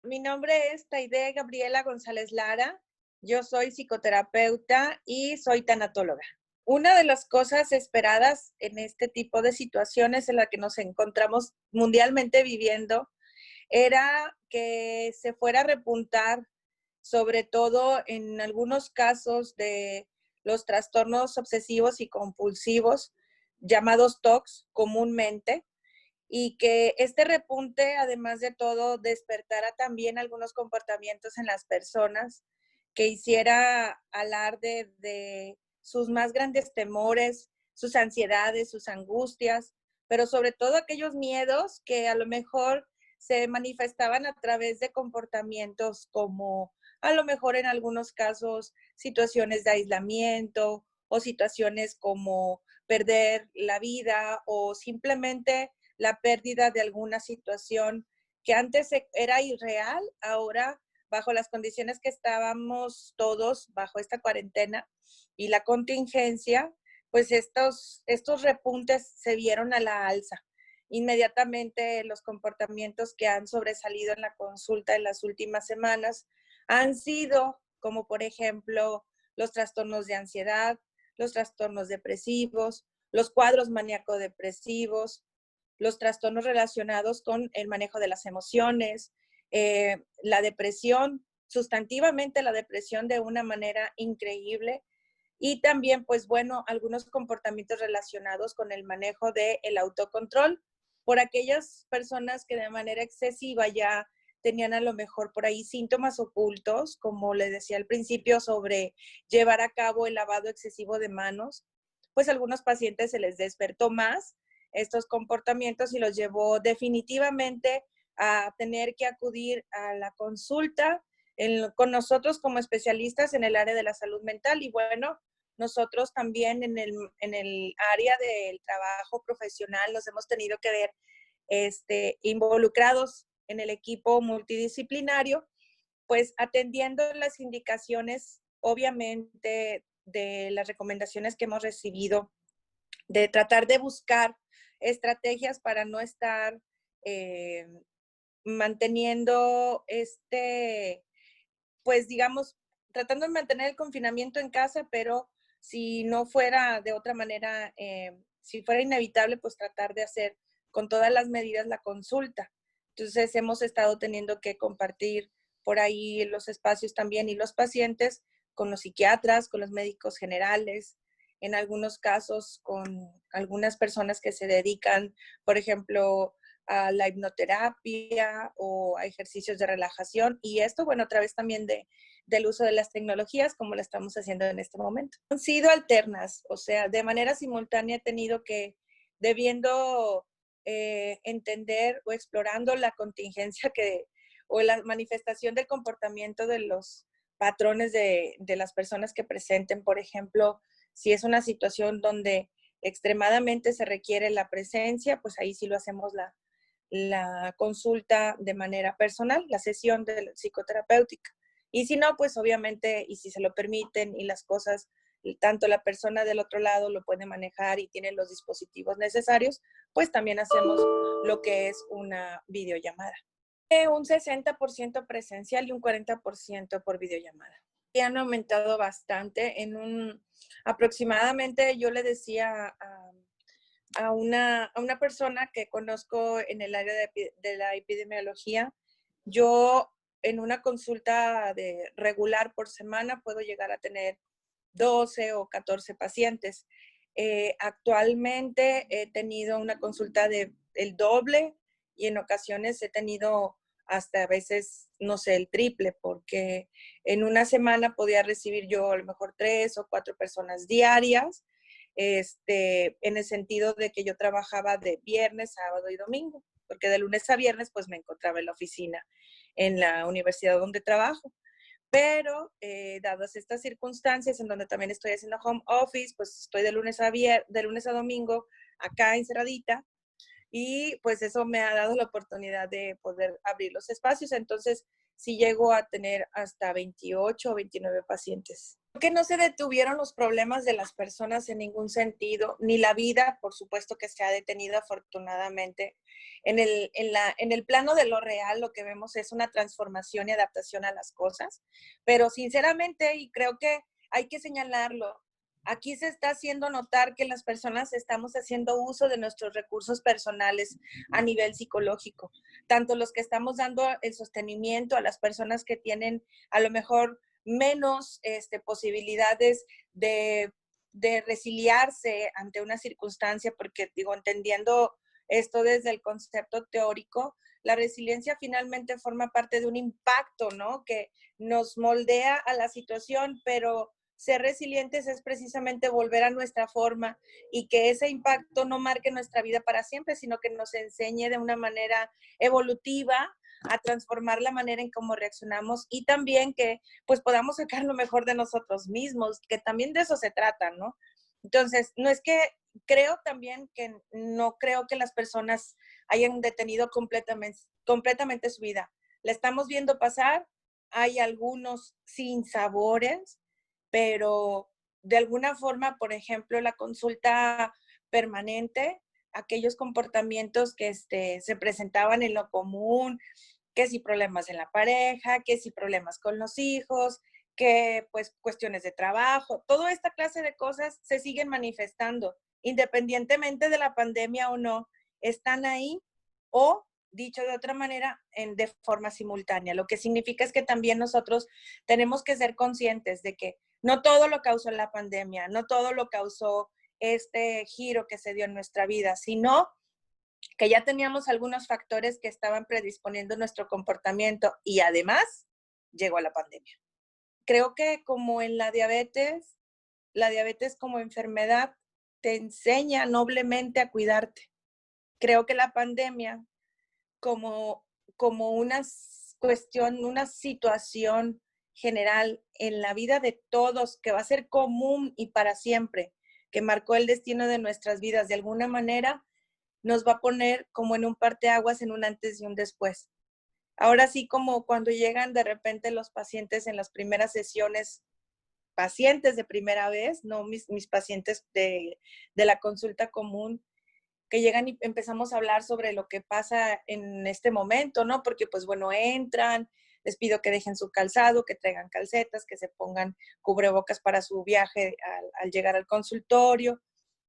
Mi nombre es Taide Gabriela González Lara. Yo soy psicoterapeuta y soy tanatóloga. Una de las cosas esperadas en este tipo de situaciones en la que nos encontramos mundialmente viviendo era que se fuera a repuntar, sobre todo en algunos casos de los trastornos obsesivos y compulsivos, llamados TOCs comúnmente, y que este repunte, además de todo, despertara también algunos comportamientos en las personas, que hiciera alarde de sus más grandes temores, sus ansiedades, sus angustias, pero sobre todo aquellos miedos que a lo mejor se manifestaban a través de comportamientos como a lo mejor en algunos casos situaciones de aislamiento o situaciones como perder la vida o simplemente la pérdida de alguna situación que antes era irreal, ahora bajo las condiciones que estábamos todos bajo esta cuarentena y la contingencia, pues estos repuntes se vieron a la alza. Inmediatamente los comportamientos que han sobresalido en la consulta en las últimas semanas han sido como por ejemplo los trastornos de ansiedad, los trastornos depresivos, los cuadros maníaco-depresivos, los trastornos relacionados con el manejo de las emociones, la depresión, sustantivamente la depresión de una manera increíble, y también, pues bueno, algunos comportamientos relacionados con el manejo del autocontrol por aquellas personas que de manera excesiva ya tenían a lo mejor por ahí síntomas ocultos, como les decía al principio, sobre llevar a cabo el lavado excesivo de manos, pues a algunos pacientes se les despertó más estos comportamientos y los llevó definitivamente a tener que acudir a la consulta con nosotros como especialistas en el área de la salud mental. Y bueno, nosotros también en el área del trabajo profesional nos hemos tenido que ver involucrados en el equipo multidisciplinario, pues atendiendo las indicaciones, obviamente, de las recomendaciones que hemos recibido, de tratar de buscar estrategias para no estar eh, manteniendo pues digamos, tratando de mantener el confinamiento en casa, pero si no fuera de otra manera, si fuera inevitable, pues tratar de hacer con todas las medidas la consulta. Entonces hemos estado teniendo que compartir por ahí los espacios también y los pacientes con los psiquiatras, con los médicos generales, en algunos casos con algunas personas que se dedican, por ejemplo, a la hipnoterapia o a ejercicios de relajación. Y esto, bueno, a través también del uso de las tecnologías, como lo estamos haciendo en este momento. Han sido alternas, o sea, de manera simultánea he tenido que, debiendo entender o explorando la contingencia o la manifestación del comportamiento de los patrones de las personas que presenten, por ejemplo, si es una situación donde extremadamente se requiere la presencia, pues ahí sí lo hacemos la consulta de manera personal, la sesión de psicoterapéutica. Y si no, pues obviamente, y si se lo permiten y las cosas, tanto la persona del otro lado lo puede manejar y tiene los dispositivos necesarios, pues también hacemos lo que es una videollamada. Un 60% presencial y un 40% por videollamada. Y han aumentado bastante. Aproximadamente yo le decía a una persona que conozco en el área de la epidemiología, yo en una consulta de regular por semana puedo llegar a tener 12 o 14 pacientes. Actualmente he tenido una consulta de el doble y en ocasiones he tenido hasta a veces, no sé, el triple, porque en una semana podía recibir yo a lo mejor 3 o 4 personas diarias, en el sentido de que yo trabajaba de viernes, sábado y domingo, porque de lunes a viernes pues me encontraba en la oficina en la universidad donde trabajo. Pero dadas estas circunstancias en donde también estoy haciendo home office, pues estoy de lunes a domingo acá encerradita, y pues eso me ha dado la oportunidad de poder abrir los espacios. Entonces sí llego a tener hasta 28 o 29 pacientes. que no se detuvieron los problemas de las personas en ningún sentido, ni la vida, por supuesto que se ha detenido afortunadamente. En el plano de lo real, lo que vemos es una transformación y adaptación a las cosas, pero sinceramente, y creo que hay que señalarlo, aquí se está haciendo notar que las personas estamos haciendo uso de nuestros recursos personales a nivel psicológico, tanto los que estamos dando el sostenimiento a las personas que tienen a lo mejor menos posibilidades de resiliarse ante una circunstancia, porque digo, entendiendo esto desde el concepto teórico, la resiliencia finalmente forma parte de un impacto, ¿no? Que nos moldea a la situación, pero ser resilientes es precisamente volver a nuestra forma y que ese impacto no marque nuestra vida para siempre, sino que nos enseñe de una manera evolutiva a transformar la manera en cómo reaccionamos y también que pues podamos sacar lo mejor de nosotros mismos, que también de eso se trata, ¿no? Entonces, no es que creo también que no creo que las personas hayan detenido completamente su vida. La estamos viendo pasar, hay algunos sinsabores, pero de alguna forma, por ejemplo, la consulta permanente, aquellos comportamientos que se presentaban en lo común, que si problemas en la pareja, que si problemas con los hijos, que pues cuestiones de trabajo, toda esta clase de cosas se siguen manifestando, independientemente de la pandemia o no, están ahí o, dicho de otra manera, de forma simultánea. Lo que significa es que también nosotros tenemos que ser conscientes de que no todo lo causó la pandemia, no todo lo causó este giro que se dio en nuestra vida, sino que ya teníamos algunos factores que estaban predisponiendo nuestro comportamiento y además llegó la pandemia. Creo que como en la diabetes como enfermedad te enseña noblemente a cuidarte. Creo que la pandemia como, como una cuestión, una situación general en la vida de todos que va a ser común y para siempre, que marcó el destino de nuestras vidas de alguna manera, nos va a poner como en un parteaguas, en un antes y un después. Ahora sí, como cuando llegan de repente los pacientes en las primeras sesiones, pacientes de primera vez, no mis pacientes de la consulta común, que llegan y empezamos a hablar sobre lo que pasa en este momento, ¿no? Porque pues bueno, entran, les pido que dejen su calzado, que traigan calcetas, que se pongan cubrebocas para su viaje al llegar al consultorio,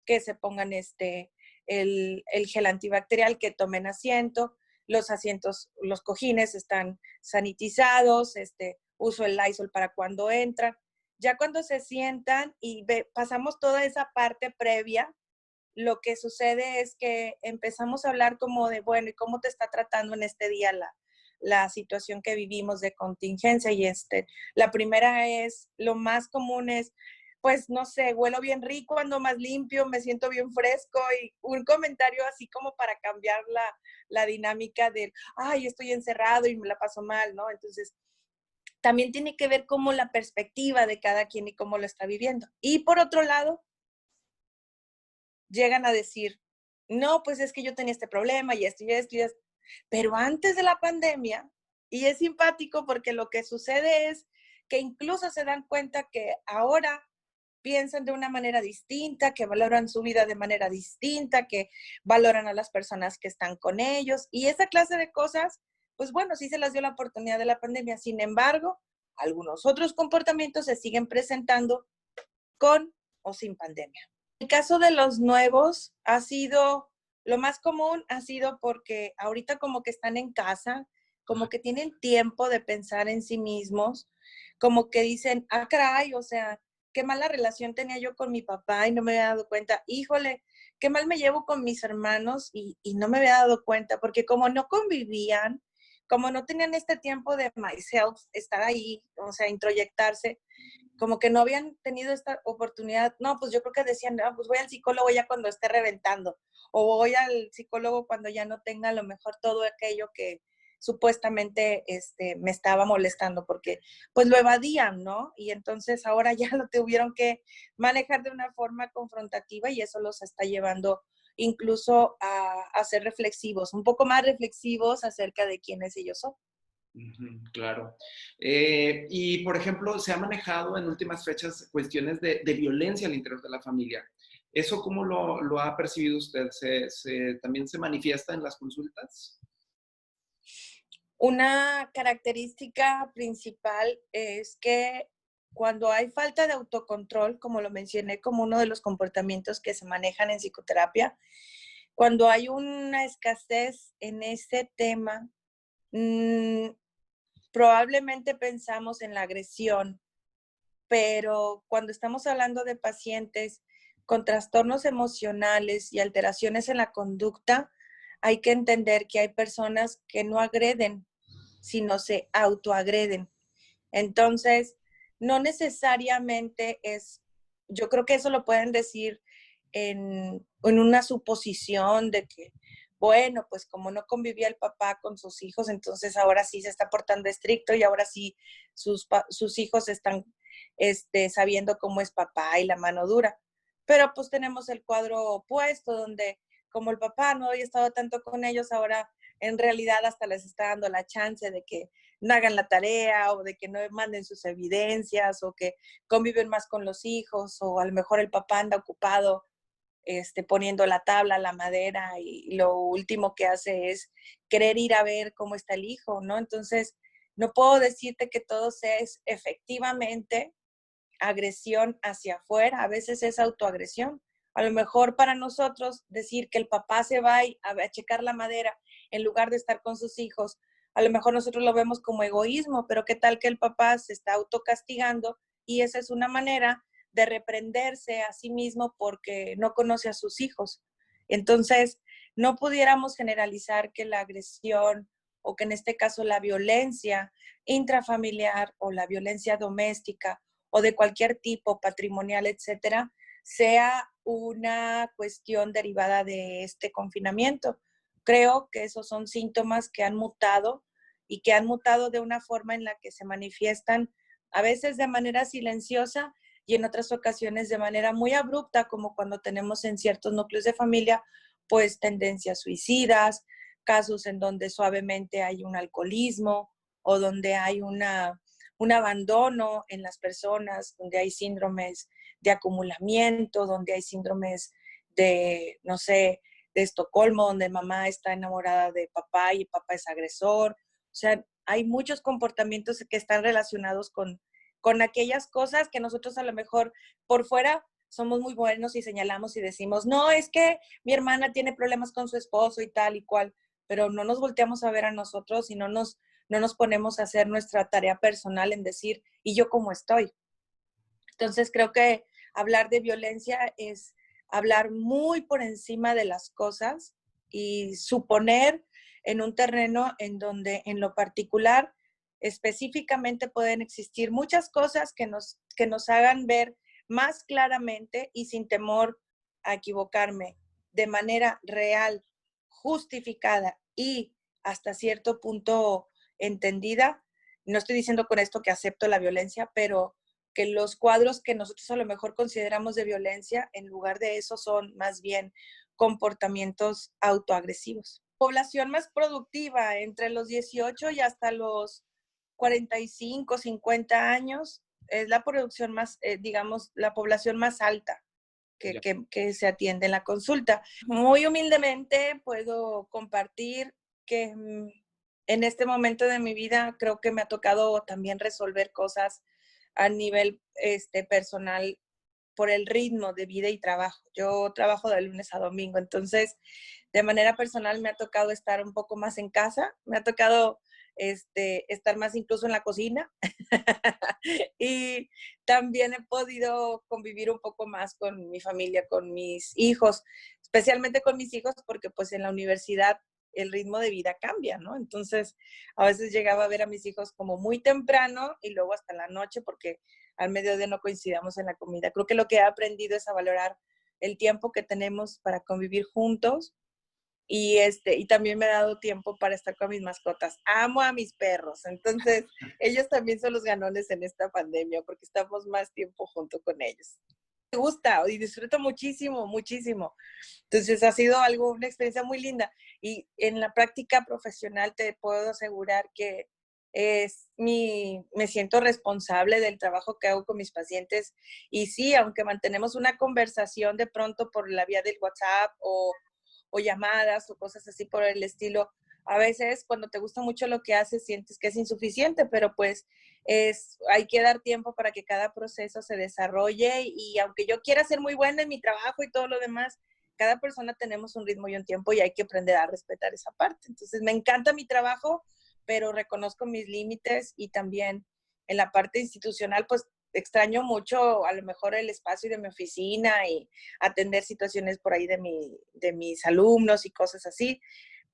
que se pongan el gel antibacterial, que tomen asiento, los asientos, los cojines están sanitizados, uso el Lysol para cuando entran. Ya cuando se sientan y pasamos toda esa parte previa, lo que sucede es que empezamos a hablar como de, bueno, ¿y cómo te está tratando en este día la situación que vivimos de contingencia? Y la primera es, lo más común es, pues no sé, huelo bien rico, ando más limpio, me siento bien fresco y un comentario así como para cambiar la dinámica del, ay, estoy encerrado y me la paso mal, ¿no? Entonces, también tiene que ver cómo la perspectiva de cada quien y cómo lo está viviendo. Y por otro lado, llegan a decir, no, pues es que yo tenía este problema y esto y esto y esto. Pero antes de la pandemia, y es simpático porque lo que sucede es que incluso se dan cuenta que ahora piensan de una manera distinta, que valoran su vida de manera distinta, que valoran a las personas que están con ellos. Y esa clase de cosas, pues bueno, sí se las dio la oportunidad de la pandemia. Sin embargo, algunos otros comportamientos se siguen presentando con o sin pandemia. El caso de los nuevos ha sido, lo más común ha sido porque ahorita como que están en casa, como que tienen tiempo de pensar en sí mismos, como que dicen, ah, caray, o sea, qué mala relación tenía yo con mi papá y no me había dado cuenta, híjole, qué mal me llevo con mis hermanos y no me había dado cuenta, porque como no convivían, como no tenían este tiempo de myself, estar ahí, o sea, introyectarse, como que no habían tenido esta oportunidad. No, pues yo creo que decían, no, pues voy al psicólogo ya cuando esté reventando, o voy al psicólogo cuando ya no tenga a lo mejor todo aquello que supuestamente me estaba molestando, porque pues lo evadían, ¿no? Y entonces ahora ya lo tuvieron que manejar de una forma confrontativa y eso los está llevando incluso a ser reflexivos, un poco más reflexivos acerca de quiénes ellos son. Ujú, claro. Y, por ejemplo, se ha manejado en últimas fechas cuestiones de violencia al interior de la familia. ¿Eso cómo lo ha percibido usted? ¿También se manifiesta en las consultas? Una característica principal es que cuando hay falta de autocontrol, como lo mencioné como uno de los comportamientos que se manejan en psicoterapia, cuando hay una escasez en ese tema, mmm, probablemente pensamos en la agresión, pero cuando estamos hablando de pacientes con trastornos emocionales y alteraciones en la conducta, hay que entender que hay personas que no agreden, sino se autoagreden. Entonces, no necesariamente es, yo creo que eso lo pueden decir en una suposición de que, bueno, pues como no convivía el papá con sus hijos, entonces ahora sí se está portando estricto y ahora sí sus hijos están sabiendo cómo es papá y la mano dura. Pero pues tenemos el cuadro opuesto, donde como el papá no había estado tanto con ellos, ahora en realidad hasta les está dando la chance de que no hagan la tarea o de que no manden sus evidencias o que conviven más con los hijos o a lo mejor el papá anda ocupado poniendo la tabla, la madera y lo último que hace es querer ir a ver cómo está el hijo, ¿no? Entonces, no puedo decirte que todo sea efectivamente agresión hacia afuera, a veces es autoagresión. A lo mejor para nosotros decir que el papá se va a checar la madera en lugar de estar con sus hijos, a lo mejor nosotros lo vemos como egoísmo, pero qué tal que el papá se está autocastigando y esa es una manera de reprenderse a sí mismo porque no conoce a sus hijos. Entonces, no pudiéramos generalizar que la agresión o que en este caso la violencia intrafamiliar o la violencia doméstica o de cualquier tipo, patrimonial, etcétera, sea una cuestión derivada de este confinamiento. Creo que esos son síntomas que han mutado y que han mutado de una forma en la que se manifiestan a veces de manera silenciosa y en otras ocasiones de manera muy abrupta, como cuando tenemos en ciertos núcleos de familia, pues tendencias suicidas, casos en donde suavemente hay un alcoholismo o donde hay un abandono en las personas, donde hay síndromes de acumulamiento, donde hay síndromes de, no sé, de Estocolmo, donde mamá está enamorada de papá y papá es agresor. O sea, hay muchos comportamientos que están relacionados con aquellas cosas que nosotros a lo mejor por fuera somos muy buenos y señalamos y decimos, no, es que mi hermana tiene problemas con su esposo y tal y cual, pero no nos volteamos a ver a nosotros y no nos ponemos a hacer nuestra tarea personal en decir, ¿y yo cómo estoy? Entonces creo que hablar de violencia es hablar muy por encima de las cosas y suponer en un terreno en donde en lo particular específicamente pueden existir muchas cosas que nos hagan ver más claramente y sin temor a equivocarme de manera real, justificada y hasta cierto punto entendida. No estoy diciendo con esto que acepto la violencia, pero que los cuadros que nosotros a lo mejor consideramos de violencia, en lugar de eso son más bien comportamientos autoagresivos. Población más productiva entre los 18 y hasta los 45, 50 años es la producción más, digamos, la población más alta que se atiende en la consulta. Muy humildemente puedo compartir que en este momento de mi vida creo que me ha tocado también resolver cosas a nivel personal por el ritmo de vida y trabajo. Yo trabajo de lunes a domingo, entonces de manera personal me ha tocado estar un poco más en casa, me ha tocado estar más incluso en la cocina y también he podido convivir un poco más con mi familia, con mis hijos, especialmente con mis hijos porque pues en la universidad el ritmo de vida cambia, ¿no? Entonces, a veces llegaba a ver a mis hijos como muy temprano y luego hasta la noche porque al mediodía no coincidamos en la comida. Creo que lo que he aprendido es a valorar el tiempo que tenemos para convivir juntos y también me ha dado tiempo para estar con mis mascotas. Amo a mis perros, entonces ellos también son los ganones en esta pandemia porque estamos más tiempo junto con ellos. Me gusta y disfruto muchísimo, muchísimo. Entonces ha sido una experiencia muy linda y en la práctica profesional te puedo asegurar que me siento responsable del trabajo que hago con mis pacientes y sí, aunque mantenemos una conversación de pronto por la vía del WhatsApp o llamadas o cosas así por el estilo, a veces cuando te gusta mucho lo que haces sientes que es insuficiente, pero pues hay que dar tiempo para que cada proceso se desarrolle y aunque yo quiera ser muy buena en mi trabajo y todo lo demás, cada persona tenemos un ritmo y un tiempo y hay que aprender a respetar esa parte. Entonces me encanta mi trabajo, pero reconozco mis límites y también en la parte institucional, pues extraño mucho a lo mejor el espacio de mi oficina y atender situaciones por ahí de mis alumnos y cosas así,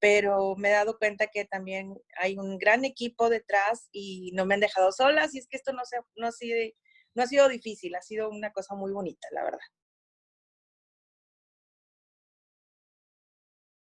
pero me he dado cuenta que también hay un gran equipo detrás y no me han dejado sola, y es que esto no ha sido difícil, ha sido una cosa muy bonita, la verdad.